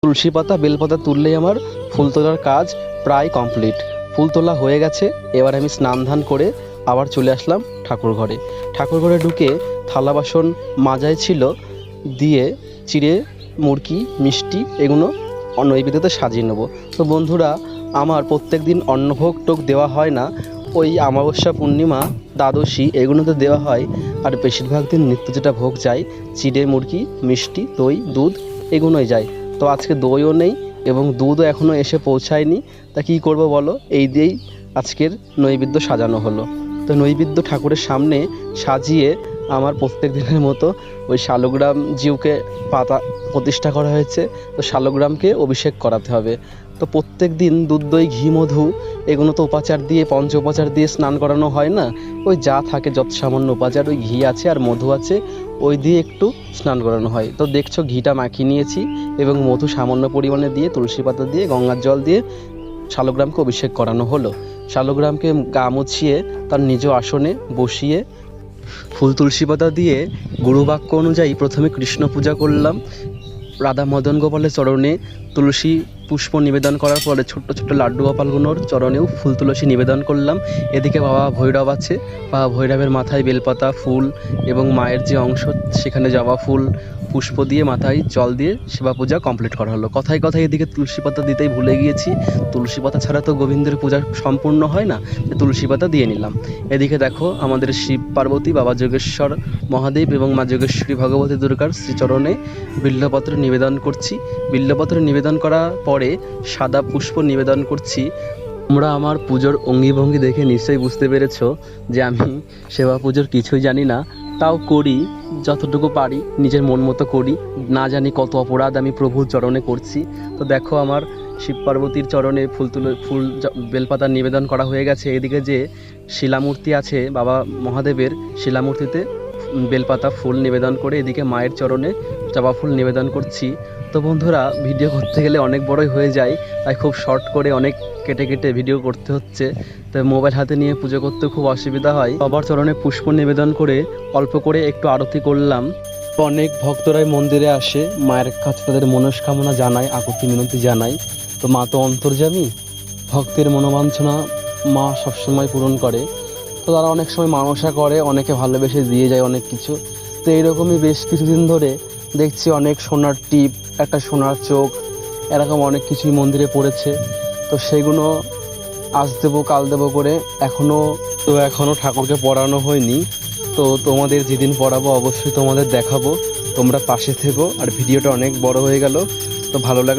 তুলসী পাতা বেলপাতা তুললেই আমার ফুল তোলার কাজ প্রায় কমপ্লিট। ফুল তোলা হয়ে গেছে। এবার আমি স্নান ধান করে আবার চলে আসলাম ঠাকুর ঘরে। ঠাকুর ঘরে ঢুকে থালা বাসন মাজাই ছিল, দিয়ে চিড়ে মুরকি মিষ্টি এগুলো নৈবেদ্যতে সাজিয়ে নেবো। তো বন্ধুরা, আমার প্রত্যেক দিন অন্নভোগ টোক দেওয়া হয় না, ওই অমাবস্যা পূর্ণিমা দ্বাদশী এগুলোতে দেওয়া হয়। আর বেশিরভাগ দিন নিত্য যেটা ভোগ যায় চিড়ে মুরকি মিষ্টি দই দুধ এগুলোই যায়। তো আজকে দইও নেই এবং দুধও এখনও এসে পৌঁছায়নি। তা কী করব বলো, এই দিয়েই আজকের নৈবেদ্য সাজানো হলো। তো নৈবেদ্য ঠাকুরের সামনে সাজিয়ে আমার প্রত্যেক দিনের মতো ওই শালগ্রাম জিউকে পাতা প্রতিষ্ঠা করা হয়েছে। তো শালগ্রামকে অভিষেক করাতে হবে। তো প্রত্যেক দিন দুধ দই ঘি মধু এগুলো তো উপাচার দিয়ে পঞ্চ উপাচার দিয়ে স্নান করানো হয় না। ওই যা থাকে যত সামান্য উপাচার, ওই ঘি আছে আর মধু আছে, ওই দিয়ে একটু স্নান করানো হয়। তো দেখছো ঘিটা মাখিয়ে নিয়েছি এবং মধু সামান্য পরিমাণে দিয়ে তুলসী পাতা দিয়ে গঙ্গার জল দিয়ে শালগ্রামকে অভিষেক করানো হলো। শালগ্রামকে গা মুছিয়ে তার নিজ আসনে বসিয়ে ফুল তুলসী পাতা দিয়ে গুরুবাক্য অনুযায়ী প্রথমে কৃষ্ণ পূজা করলাম। রাধা মদন গোপালের চরণে তুলসী পুষ্প নিবেদন করার পরে ছোট্ট ছোট্ট লাড্ডু গোপালগুলোর চরণেও ফুল তুলসী নিবেদন করলাম। এদিকে বাবা ভৈরব আছে, বাবা ভৈরবের মাথায় বেলপাতা ফুল এবং মায়ের যে অংশ সেখানে জবা ফুল পুষ্প দিয়ে মাথায় জল দিয়ে সেবা পূজা কমপ্লিট করা হলো। কথায় কথায় এদিকে তুলসী পাতা দিতেই ভুলে গিয়েছি। তুলসী পাতা ছাড়া তো গোবিন্দের পূজা সম্পূর্ণ হয় না, তুলসী পাতা দিয়ে নিলাম। এদিকে দেখো আমাদের শিব পার্বতী, বাবা যোগেশ্বর মহাদেব এবং মা যোগেশ্বরী ভগবতী দুর্গার শ্রীচরণে বিল্লপত্র নিবেদন করছি। বিল্লপত্র নিবেদন করার পরে সাদা পুষ্প নিবেদন করছি। তোমরা আমার পুজোর অঙ্গিভঙ্গি দেখে নিশ্চয়ই বুঝতে পেরেছো যে আমি সেবা পুজোর কিছুই জানি না, তাও করি যতটুকু পারি, নিজের মন মতো করি। না জানি কত অপরাধ আমি প্রভুর চরণে করছি। তো দেখো আমার শিব পার্বতীর চরণে ফুল বেলপাতা নিবেদন করা হয়ে গেছে। এদিকে যে শিলামূর্তি আছে বাবা মহাদেবের, শিলামূর্তিতে বেলপাতা ফুল নিবেদন করে এদিকে মায়ের চরণে জবা ফুল নিবেদন করছি। তো বন্ধুরা, ভিডিও করতে গেলে অনেক বড়ই হয়ে যায়, তাই খুব শর্ট করে অনেক কেটে কেটে ভিডিও করতে হচ্ছে। তো মোবাইল হাতে নিয়ে পুজো করতে খুব অসুবিধা হয়। বাবার চরণে পুষ্প নিবেদন করে অল্প করে একটু আরতি করলাম। অনেক ভক্তরাই মন্দিরে আসে, মায়ের কাছে তাদের মনস্কামনা জানায়, আকুতি মিনতি জানায়। তো মা তো অন্তর্যামী, ভক্তের মনোবাঞ্ছনা মা সবসময় পূরণ করে। তো তারা অনেক সময় মানসা করে, অনেকে ভালোবেসে দিয়ে যায় অনেক কিছু। তো এইরকমই বেশ কিছুদিন ধরে দেখছি অনেক সোনার টিপ, একটা সোনার চোখ, এরকম অনেক কিছুই মন্দিরে পড়েছে। তো সেগুলো আজ দেবো কাল দেবো করে এখনও ঠাকুরকে পড়ানো হয়নি। তো তোমাদের যেদিন পড়াবো অবশ্যই তোমাদের দেখাবো, তোমরা পাশে থেকো। আর ভিডিওটা অনেক বড় হয়ে গেল, তো ভালো লাগলো।